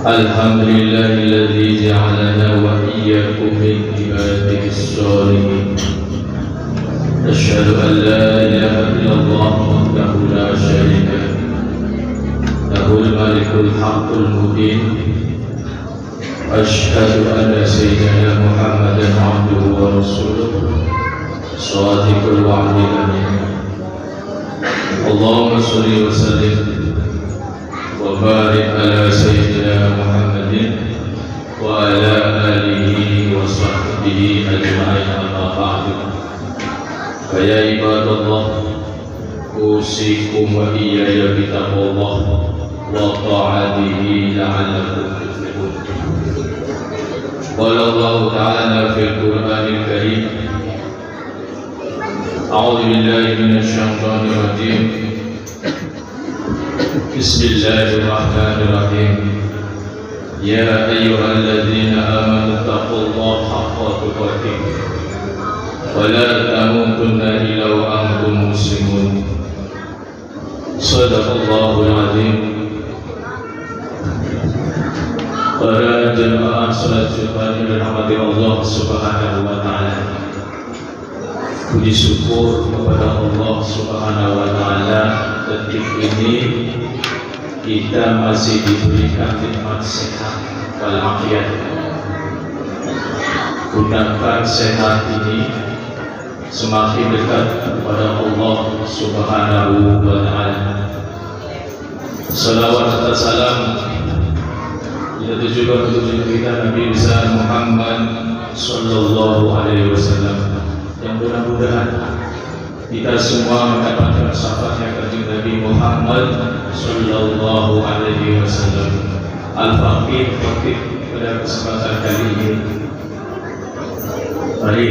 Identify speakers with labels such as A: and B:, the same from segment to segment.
A: الحمد لله الذي جعلنا وإياكم من عباده الصالحين. أشهد أن لا إله إلا الله وحده لا شريك له، له الملك الحق المبين. أشهد أن سيدنا محمدا عبده ورسوله صادق الوعد الأمين. اللهم صل وسلم وبارك على سيدنا محمد وعلى آله وصحبه أجمعين، أما بعد. فيا عباد الله، أوصيكم وإياي بتقوى الله وطاعته لعلكم تفلحون. قال الله تعالى في القرآن الكريم: أعوذ بالله من الشيطان الرجيم، بسم الله الرحمن الرحيم. يا أيها الذين آمنوا اتقوا الله حق تقاته ولا تموتن إلا وأنتم مسلمون. صدق الله العظيم. Para jemaah salat Jumat yang dirahmati Allah Subhanahu wa taala. Puji syukur kepada Allah Subhanahu wa taala, detik ini kita masih diberikan nikmat sehat walafiat. Gunakan sehat ini semakin dekat kepada Allah Subhanahu wa taala. Salawat serta salam itu juga untuk kita Nabi besar Muhammad sallallahu alaihi wasallam, yang mudah-mudahan kita semua mendapatkan syafaatnya kanjeng Nabi Muhammad sallallahu alaihi wasallam. Al-Faqih pada kesempatan kali ini, mari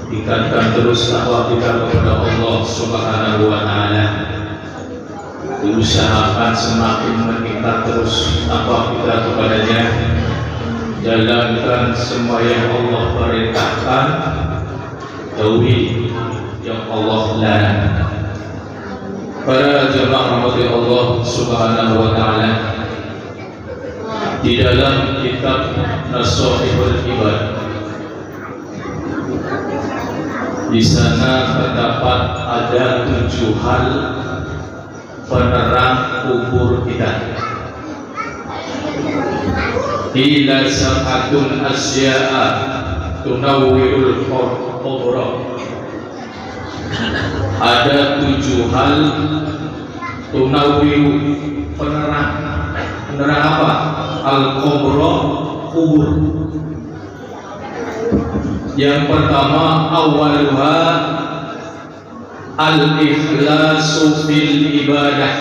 A: tingkatkan terus takwa kita kepada Allah Subhanahu wa taala. Diusahakan semakin meningkat terus takwa kita kepadanya. Jalankan semua yang Allah perintahkan, jauhi yang Allah larang. Para jemaah rahmati Allah Subhanahu wa taala, di dalam kitab Nashihul Ibad, di sana terdapat ada 7 hal penerang kubur kita. Ila sab'atun asya'a tunawwirul qubur. Ada 7 hal tunawwiru, penerang. Penerang apa? Al-qubur, kubur. Yang pertama, awaluha al-ikhlasu fil ibadah.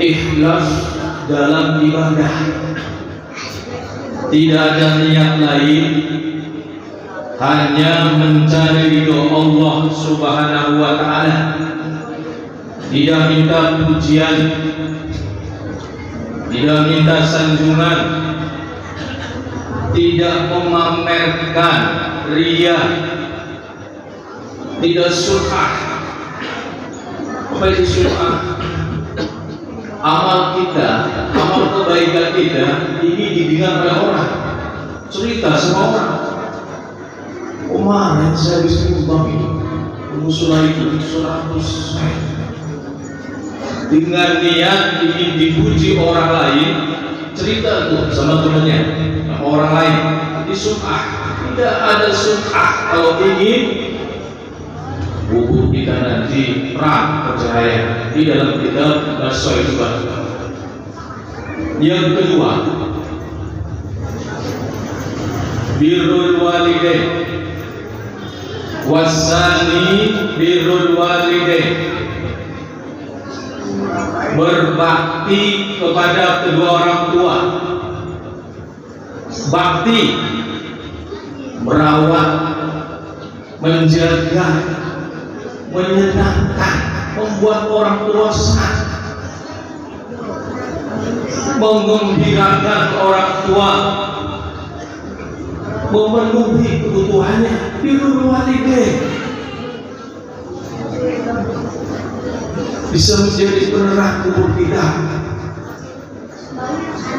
A: Ikhlas dalam ibadah, tidak ada niat lain, hanya mencari ridho Allah Subhanahu wa taala. Tidak minta pujian, tidak minta sanjungan, tidak memamerkan riya, tidak sum'ah. Apa itu sum'ah? Amal kita, amal kebaikan kita ini didengar oleh orang, cerita sama orang. Kemarin saya habis nyumbang itu, musola itu 100 dengan niat ingin dipuji orang lain, cerita tuh sama temannya, orang lain. Ini sum'ah. Tidak ada sum'ah kalau ingin kubur kita nanti terang bercahaya. Di dalam kitab Nashihul Ibad. Yang kedua, birrul walidain. Wasani birrul walidain, berbakti kepada kedua orang tua. Bakti, merawat, menjaga, menyenangkan, membuat orang tua senang, mengembirakan orang tua, memenuhi kebutuhannya. Birrul walidain, bisa menjadi penerang kubur kita.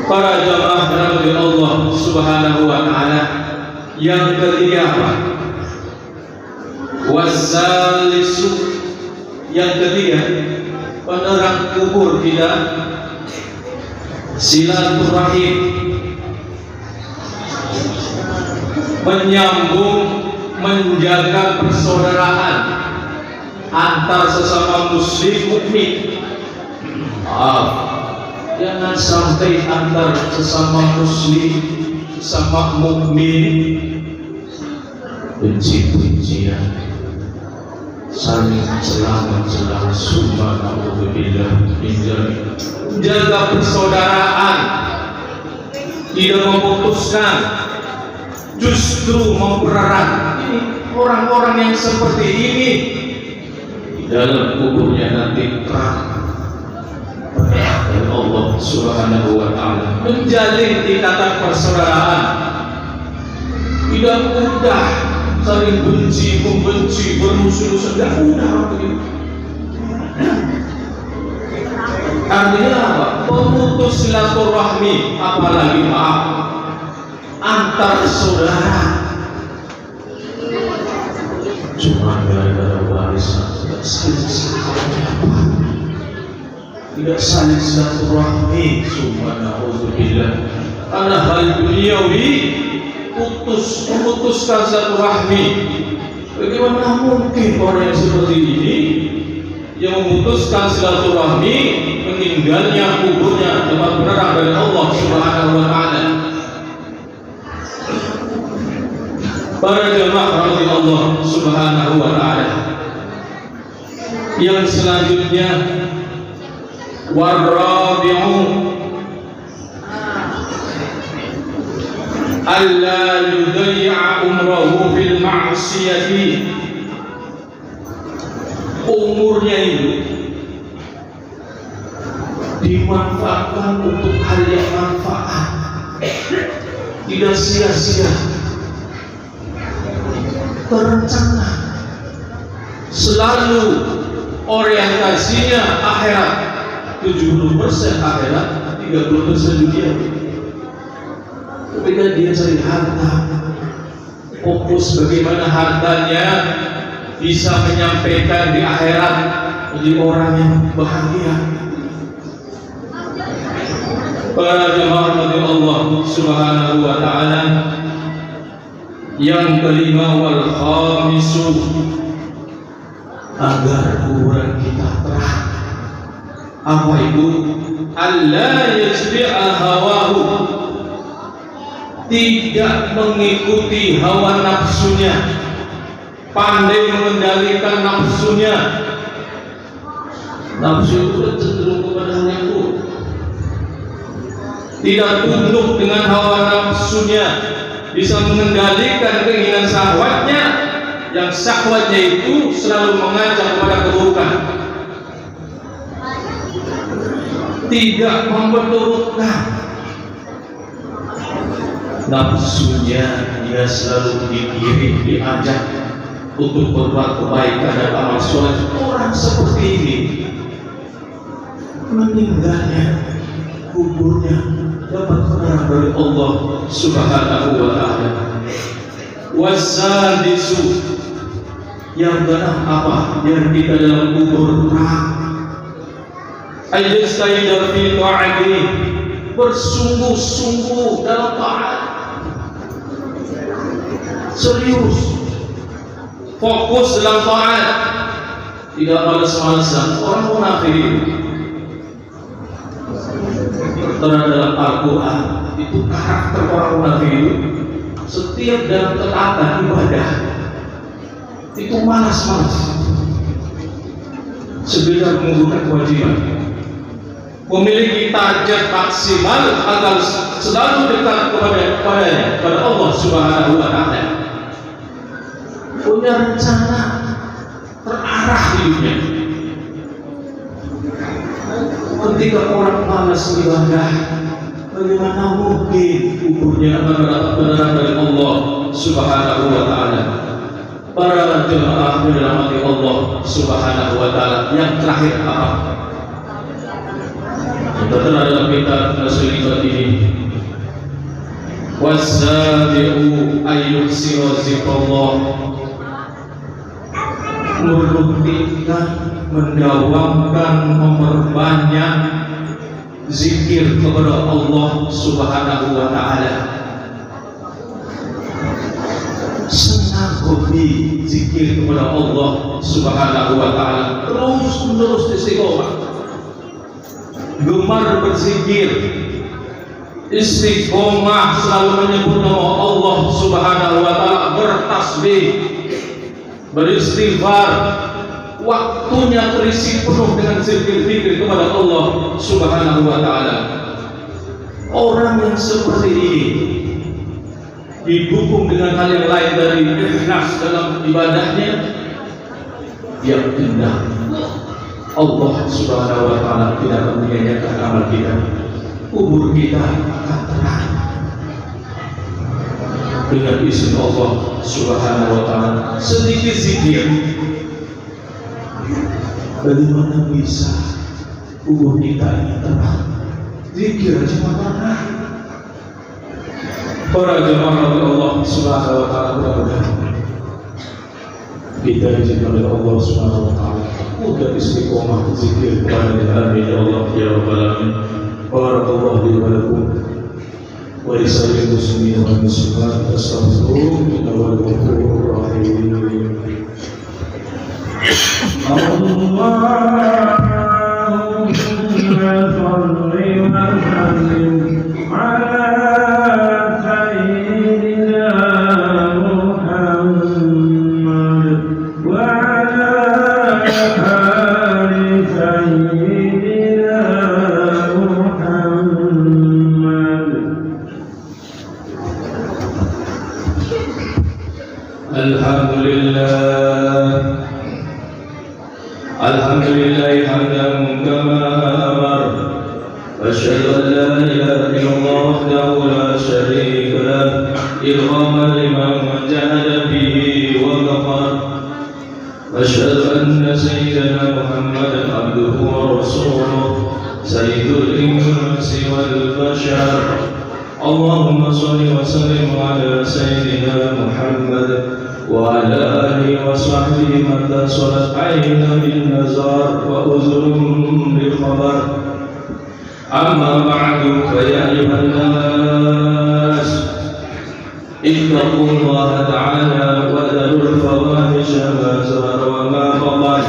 A: Para jamaah dari Allah Subhanahu wa taala, yang ketiga apa? Wasalisu, yang ketiga penerang kubur kita silaturahim, menyambung, menjaga persaudaraan antar sesama muslim mukmin. Jangan sampai antar sesama muslim, sesama mukmin benci-bencian, saling celah-celah. Subhanallah, jaga persaudaraan, tidak memutuskan, justru mempererat. Ini orang-orang yang seperti ini di dalam kuburnya nanti terang oleh Allah Subhanahu wa taala. Menjalin ikatan persaudaraan tidak mudah, saling benci, membenci, bermusuh-musuh, tidak mudah begitu. Artinya apa? Pemutus silaturahmi, apalagi maaf antar saudara. Cuma gara-gara warisan tidak saling silaturahmi. Subhanallah, karena hal duniawi memutuskan silaturahmi. Bagaimana mungkin orang yang seperti ini yang memutuskan silaturahmi, meninggalnya kuburnya tempat penerang dari Allah Subhanahu wa taala. Para jemaah rahmati Allah Subhanahu wa taala, yang selanjutnya warabi'u alla yudayya umrahu fil ma'siyati. Umurnya itu dimanfaatkan untuk hal yang manfaat, tidak sia-sia, terencana, selalu orientasinya akhirat. 70% akhirat, 30% dunia. Ketika dia cari harta, fokus bagaimana hartanya bisa menyampaikan di akhirat menjadi orang yang bahagia. Para jemaah dari Allah Subhanahu wa taala, yang kelima wal khamisu, agar kuburan kita terang. Apa itu? Allah yajbi'a hawahu, tidak mengikuti hawa nafsunya, pandai mengendalikan nafsunya. Nafsu itu cenderung kepada hal yang buruk, tidak tunduk dengan hawa nafsunya, bisa mengendalikan keinginan syahwatnya, yang syahwatnya itu selalu mengajak kepada keburukan, tidak memperturutkan nafsunya. Dia selalu digiring, diajak untuk berbuat kebaikan dan amal soleh. Orang seperti ini meninggalnya kuburnya dapat penerang dari Allah Subhanahu wa taala. Wasadisu, yang keenam apa? Yang kita dalam kubur terang. Ayyastaidar fi ta'ati, bersungguh-sungguh dalam taat, serius, fokus dalam taat, tidak malas-malasan. Orang munafik terhadap dalam Al-Quran itu karakter orang munafik itu, setiap dalam ketaatan ibadah itu malas-malas, sekedar mengumpulkan kewajiban, memiliki target maksimal agar selalu dekat kepada Allah Subhanahu wa taala, punya rencana terarah hidupnya. Ketika orang malas ibadah, bagaimana mungkin kuburnya akan mendapat penerang dari Allah Subhanahu wa taala? Para jemaah dirahmati Allah Subhanahu wa taala, yang terakhir apa? Tertera dalam kitab Nasihat ini, wasabi'u ayyuhsinu zikrullah, merutikan, mendawamkan, memperbanyak zikir kepada Allah Subhanahu wa taala. Senang hobi zikir kepada Allah Subhanahu wa taala, terus menerus istiqomah, gemar berzikir, istiqomah selalu menyebut nama Allah Subhanahu wa taala, bertasbih, beristighfar, waktunya terisi penuh dengan zikir-zikir kepada Allah Subhanahu wa taala. Orang yang seperti ini didukung dengan hal yang lain dari ikhlas dalam ibadahnya, yang indah, Allah Subhanahu wa taala tidak akan menyanyiakan amal kita. Kubur kita akan terang dengan izin Allah Subhanahu wa taala. Sedikit zikir, bagaimana bisa kubur kita ini terang? Zikir cuma pernah. Para jemaah Allah Subhanahu wa taala, mudah-mudahan kita dijaga oleh Allah Subhanahu wa taala, mudah istiqomah zikir kepada Amin ya Allah ya rabbal alamin. Barakallahu li wa lakum wa li sa'iril muslimin wal muslimat, astaghfiruhu innahu huwal ghafurur rahim. Allahumma shalli wa sallim ala Alhamdulillah hamdan kama amar, wa asyhadu an la ilaha illallah wahdahu la syarika lah, irhaman liman jahada bihi wa ghafar, wa asyhadu anna sayyidana Muhammadan abduhu wa rasuluh, sayyidul insi wal bashar. Allahumma shalli wa sallim ala sayyidina Muhammad وعلى آله وصحبه من تصلت عين بالنظر وأذن بالخبر. أما بعد فيا أيها الناس اتقوا الله تعالى وذروا الفواحش ما ظهر وما بطن،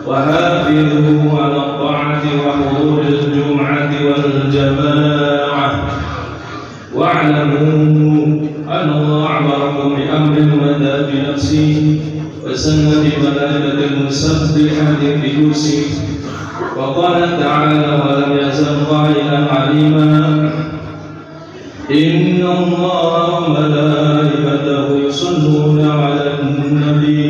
A: وحافظوا على الطاعة وحضور الجمعة والجماعة، واعلموا أن الله أمركم بأمر بدأ بنفسه وسن بملائكة المسبحة بقدسه، وقال تعالى ولم يزل قائلا عليما إن الله وملائكته يصلون على النبي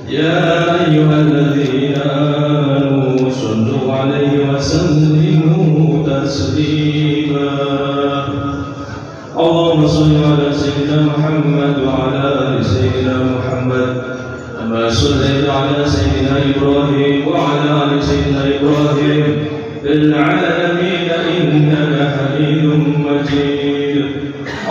A: يا أيها الذين آمنوا صلوا عليه وسلموا تسليما. اللهم صل على سيدنا محمد وعلى آل سيدنا محمد كما صليت على سيدنا إبراهيم وعلى آل سيدنا إبراهيم في العالمين إنك حميد مجيد.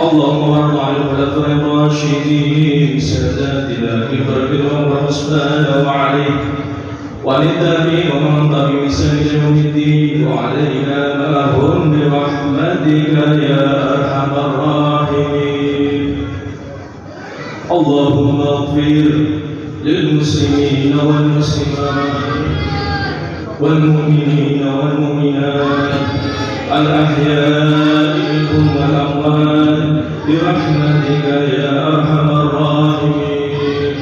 A: اللهم ارض عن الخلفاء الراشدين ساداتنا أبي بكر وعمر وعثمان وعلي وللتابعين ومن تبعهم بإحسان إلى يوم الدين، وعلينا معهم برحمتك يا أرحم الراحمين. اللهم اغفر للمسلمين والمسلمات والمؤمنين والمؤمنات الأحياء منهم والأموات برحمتك يا أرحم الراحمين.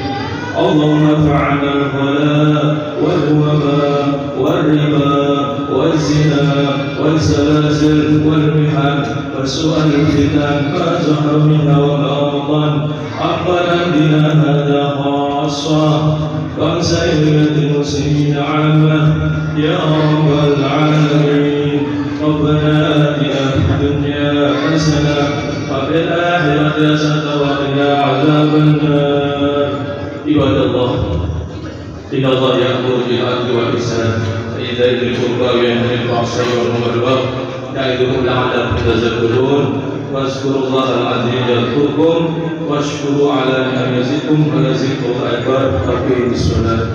A: اللهم ارفع عنا البلاء والوباء والربا والزنا والسلاسل والمحن وسوء الفتن ما ظهر منها وما بطن. ربنا بنا هذا خاصة وسائر المسلمين عامة يا رب العالمين. ربنا آتنا في الدنيا حسنة وفي الآخرة حسنة وقنا عذاب النار. Ibadallah, inna Allah ya'muru bil 'adli wal ihsan wa ita'i dzil qurba wa yanha 'anil fahsya'i wal munkari wal baghi ya'idukum la'allakum tadhakkarun. Wazkurullaha al-'azim yadhkurkum washkuru 'ala ni'amihi yazidkum wa la zikrullahi akbar. Aqimus shalah.